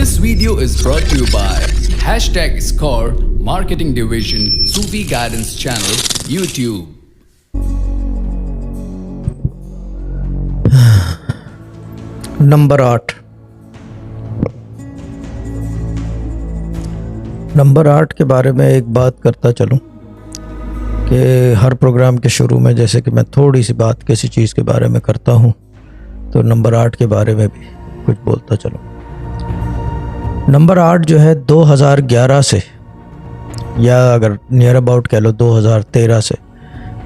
This video is brought to you by #Score Marketing Division Sufi Guidance Channel YouTube. Number 8 के बारे में एक बात करता चलूं कि हर प्रोग्राम के शुरू में जैसे कि मैं थोड़ी सी बात किसी चीज़ के बारे में करता हूं, तो नंबर 8 के बारे में भी कुछ बोलता चलूं। नंबर 8 जो है 2011 से, या अगर नियर अबाउट कह लो 2013 से,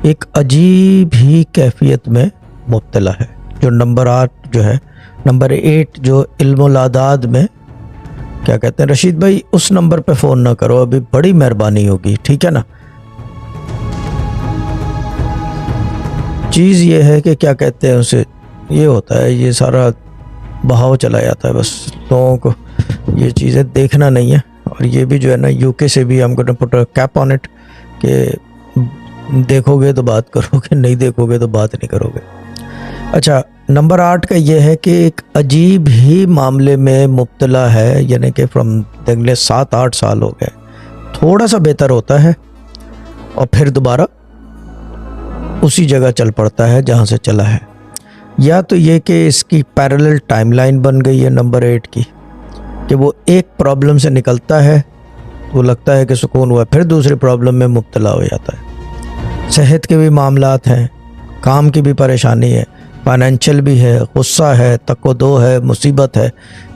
एक अजीब ही कैफियत में मुब्तला है। जो नंबर 8 जो है, नंबर 8 जो इल्मुल आदाद में क्या कहते हैं, रशीद भाई उस नंबर पे फ़ोन ना करो अभी, बड़ी मेहरबानी होगी, ठीक है ना। चीज़ ये है कि क्या कहते हैं उसे, ये होता है, ये सारा बहाव चला जाता है, बस लोगों को ये चीज़ें देखना नहीं है। और ये भी जो है ना, यूके से भी हमको पुट कैप ऑन इट कि देखोगे तो बात करोगे, नहीं देखोगे तो बात नहीं करोगे। अच्छा, नंबर 8 का ये है कि एक अजीब ही मामले में मुब्तला है, यानी कि फ्रॉम अगले 7-8 साल हो गए। थोड़ा सा बेहतर होता है और फिर दोबारा उसी जगह चल पड़ता है जहाँ से चला है। या तो ये कि इसकी पैरेलल टाइमलाइन बन गई है नंबर 8 की, कि वो एक प्रॉब्लम से निकलता है तो लगता है कि सुकून हुआ, फिर दूसरी प्रॉब्लम में मुब्तला हो जाता है। सेहत के भी मामलात हैं, काम की भी परेशानी है, फाइनेंशियल भी है, गुस्सा है, तको-दो है, मुसीबत है।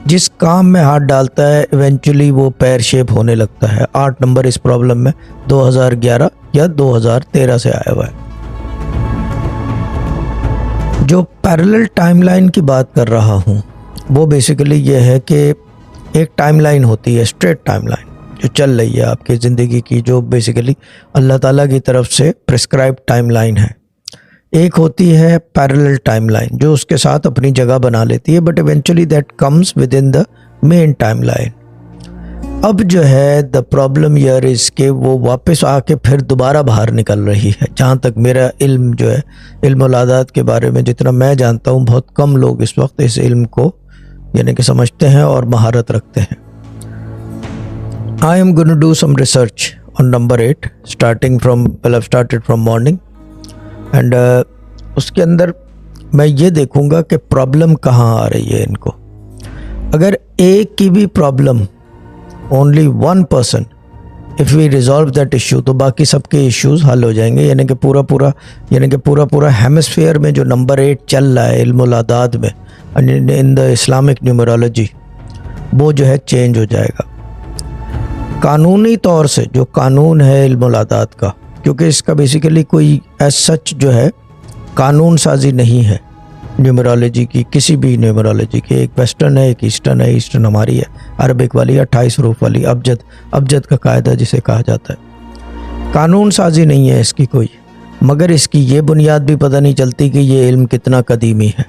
जिस काम में हाथ डालता है इवेंचुअली वो पैर शेप होने लगता है। 8 नंबर इस प्रॉब्लम में 2011 या 2013 से आया हुआ है। जो पैरेलल टाइमलाइन की बात कर रहा हूँ वो बेसिकली ये है कि एक टाइमलाइन होती है, स्ट्रेट टाइमलाइन जो चल रही है आपकी ज़िंदगी की, जो बेसिकली अल्लाह ताला की तरफ से प्रिस्क्राइब टाइमलाइन है। एक होती है पैरेलल टाइमलाइन जो उसके साथ अपनी जगह बना लेती है, but eventually that comes with in the main timeline. अब जो है द प्रॉब्लम हियर इज़ के वो वापस आके फिर दोबारा बाहर निकल रही है। जहाँ तक मेरा इल्म जो है, इल्मुल आदाद के बारे में जितना मैं जानता हूँ, बहुत कम लोग इस वक्त इस इल्म को यानी कि समझते हैं और महारत रखते हैं। I am going to do some research on number 8 starting from, well I started from morning, and उसके अंदर मैं ये देखूंगा कि प्रॉब्लम कहाँ आ रही है इनको। अगर एक की भी problem, only one person, if we resolve that issue, तो बाकी सबके इश्यूज हल हो जाएंगे। यानी कि पूरा हेमिस्फीयर में जो नंबर 8 चल रहा है इल्मुल आदाद में, इन द इस्लामिक न्यूमरोलॉजी, वो जो है चेंज हो जाएगा। कानूनी तौर से जो कानून है इल्मुल आदाद का, क्योंकि इसका बेसिकली कोई एज सच जो है कानून साजी नहीं है न्यूमरोलॉजी की, किसी भी न्यूमरोलॉजी की। एक वेस्टर्न है, एक ईस्टर्न है। ईस्टर्न हमारी है अरबिक वाली, 28 हरूफ वाली, अबजद का कायदा जिसे कहा जाता है। कानून साजी नहीं है इसकी कोई, मगर इसकी ये बुनियाद भी पता नहीं चलती कि ये इल्म कितना कदीमी है,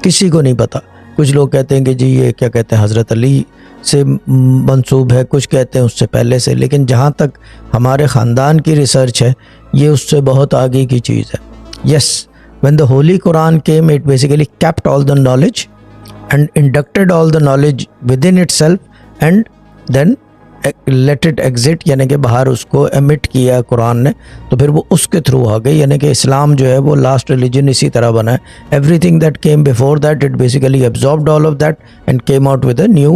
किसी को नहीं पता। कुछ लोग कहते हैं कि जी ये क्या कहते हैं हज़रत अली से मंसूब है, कुछ कहते हैं उससे पहले से, लेकिन जहाँ तक हमारे ख़ानदान की रिसर्च है ये उससे बहुत आगे की चीज़ है। Yes, when the Holy Quran came, it basically kept all the knowledge and inducted all the knowledge within itself and then let it exit, यानी कि बाहर उसको emit किया कुरान ने, तो फिर वो उसके थ्रू आ गई। यानी कि इस्लाम जो है वो लास्ट रिलीजन इसी तरह बना है। Everything that came before that, it basically absorbed all of that and came out with a new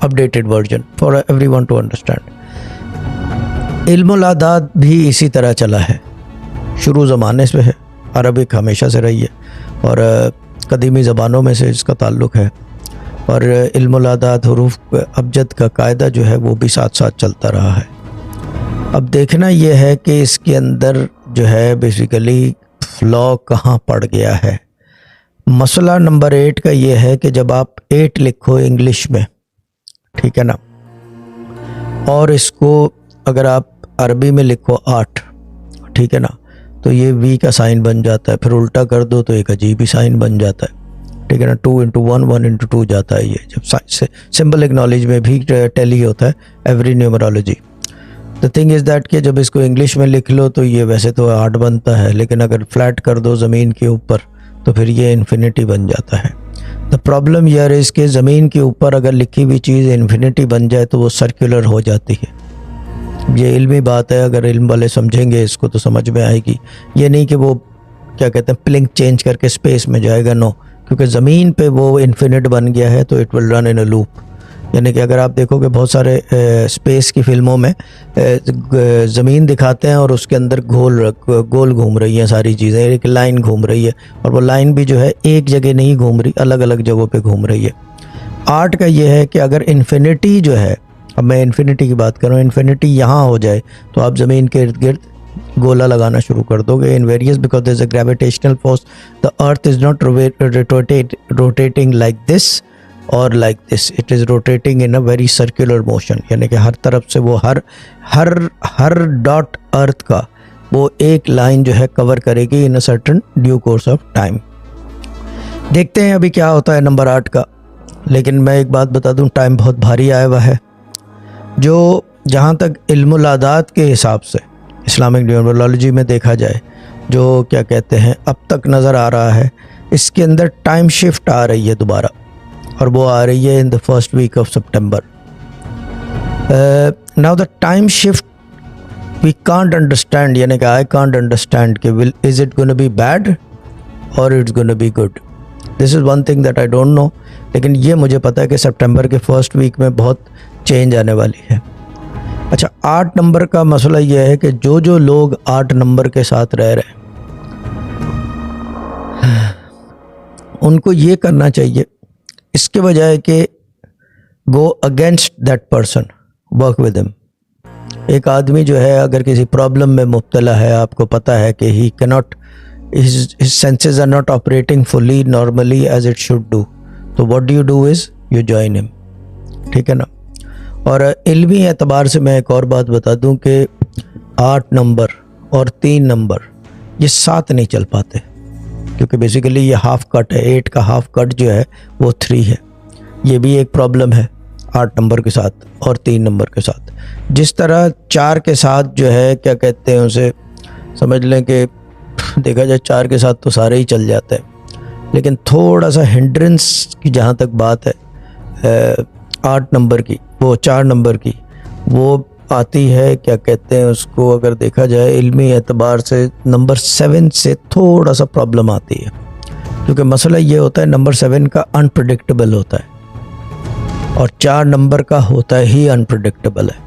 updated version for everyone to understand. इल्मुल आदाद भी इसी तरह चला है, शुरू ज़माने से है, अरबिक हमेशा से रही है और कदीमी ज़बानों में से इसका ताल्लुक़ है। और इल्मुल आदाद हरूफ अबजद का कायदा जो है वो भी साथ साथ चलता रहा है। अब देखना ये है कि इसके अंदर जो है बेसिकली फ्लॉ कहाँ पड़ गया है। मसला नंबर 8 का ये है कि जब आप 8 लिखो इंग्लिश में, ठीक है ना, और इसको अगर आप अरबी में लिखो 8, ठीक है ना, तो ये वी का साइन बन जाता है। फिर उल्टा कर दो तो एक अजीब ही साइन बन जाता है, ठीक है ना। 2 into 1, 1 into 2 जाता है। ये जब सिंबल एक्नॉलेज में भी टैली होता है every numerology. The thing is that कि जब इसको इंग्लिश में लिख लो तो ये वैसे तो 8 बनता है, लेकिन अगर फ्लैट कर दो ज़मीन के ऊपर तो फिर ये इन्फिनिटी बन जाता है। द प्रॉब्लम यर इज़ कि ज़मीन के ऊपर अगर लिखी हुई चीज़ इन्फिनिटी बन जाए तो वो सर्कुलर हो जाती है। ये इल्मी बात है, अगर इल्म वाले समझेंगे इसको तो समझ में आएगी। ये नहीं कि वो क्या कहते हैं प्लिंक चेंज करके स्पेस में जाएगा, नो, क्योंकि ज़मीन पे वो इन्फिनिट बन गया है तो it will run in a loop. यानी कि अगर आप देखोगे बहुत सारे स्पेस की फिल्मों में ज़मीन दिखाते हैं और उसके अंदर गोल घूम रही हैं सारी चीज़ें, एक लाइन घूम रही है, और वो लाइन भी जो है एक जगह नहीं घूम रही, अलग अलग जगहों पे घूम रही है। आर्ट का ये है कि अगर इन्फिनिटी जो है, अब मैं इन्फिनिटी की बात कर रहा हूँ, इन्फिनिटी यहाँ हो जाए तो आप ज़मीन के इर्द गिर्द गोला लगाना शुरू कर दोगे। In various because there is a gravitational force, the earth is not rotating like this और like this, it is rotating in a very circular motion. यानी कि हर तरफ से वो हर डॉट अर्थ का वो एक लाइन जो है कवर करेगी in a certain due course of time. देखते हैं अभी क्या होता है नंबर 8 का। लेकिन मैं एक बात बता दूं, टाइम बहुत भारी आया हुआ है। जो जहाँ तक इल्मुल आदात के हिसाब से इस्लामिक न्यूमरोलॉजी में देखा जाए, जो क्या कहते हैं अब तक नज़र आ रहा है, इसके अंदर टाइम शिफ्ट आ रही है दोबारा, और वो आ रही है in the first week of September. Now the time shift we can't understand, यानी कि आई कांट अंडरस्टैंड कि will is it gonna be bad और it's gonna be good. This is one thing that I don't know. लेकिन ये मुझे पता है कि सितंबर के फर्स्ट वीक में बहुत चेंज आने वाली है। अच्छा, 8 नंबर का मसला ये है कि जो लोग 8 नंबर के साथ रह रहे हैं उनको ये करना चाहिए, इसके बजाय कि go against that person, work with him. एक आदमी जो है अगर किसी प्रॉब्लम में मुब्तला है, आपको पता है कि ही cannot, his senses are not operating fully normally as it should do, तो what do you do is you join him, ठीक है ना। और इल्मी एतबार से मैं एक और बात बता दूं कि 8 नंबर और 3 नंबर ये साथ नहीं चल पाते, क्योंकि बेसिकली ये हाफ कट है। 8 का हाफ कट जो है वो 3 है। ये भी एक प्रॉब्लम है 8 नंबर के साथ और 3 नंबर के साथ। जिस तरह 4 के साथ जो है क्या कहते हैं उसे, समझ लें कि देखा जाए 4 के साथ तो सारे ही चल जाते हैं, लेकिन थोड़ा सा हिंड्रेंस की जहाँ तक बात है 8 नंबर की, वो 4 नंबर की वो आती है, क्या कहते हैं उसको, अगर देखा जाए इल्मी एतबार से नंबर 7 से थोड़ा सा प्रॉब्लम आती है। क्योंकि मसला ये होता है नंबर 7 का अनप्रेडिक्टेबल होता है और 4 नंबर का होता ही अनप्रेडिक्टेबल है।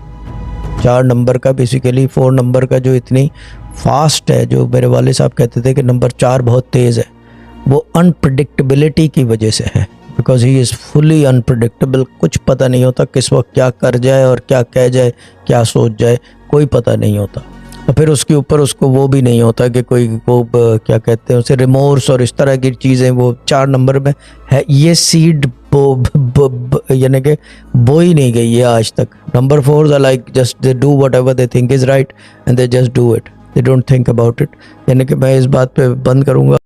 4 नंबर का बेसिकली 4 नंबर का जो इतनी फास्ट है, जो मेरे वाले साहब कहते थे कि नंबर 4 बहुत तेज़ है, वो अनप्रेडिक्टेबिलिटी की वजह से है। Because he is fully unpredictable, कुछ पता नहीं होता किस वक्त क्या कर जाए और क्या कह जाए, क्या सोच जाए, कोई पता नहीं होता। और फिर उसके ऊपर उसको वो भी नहीं होता कि कोई वो क्या कहते हैं उसे, रिमोर्स और इस तरह की चीज़ें वो 4 नंबर में है। ये सीड यानी कि बोई नहीं गई है आज तक। Number 4 are like just they do whatever they think is right and they just do it, they don't think about it. यानी कि मैं इस बात पे बंद करूँगा।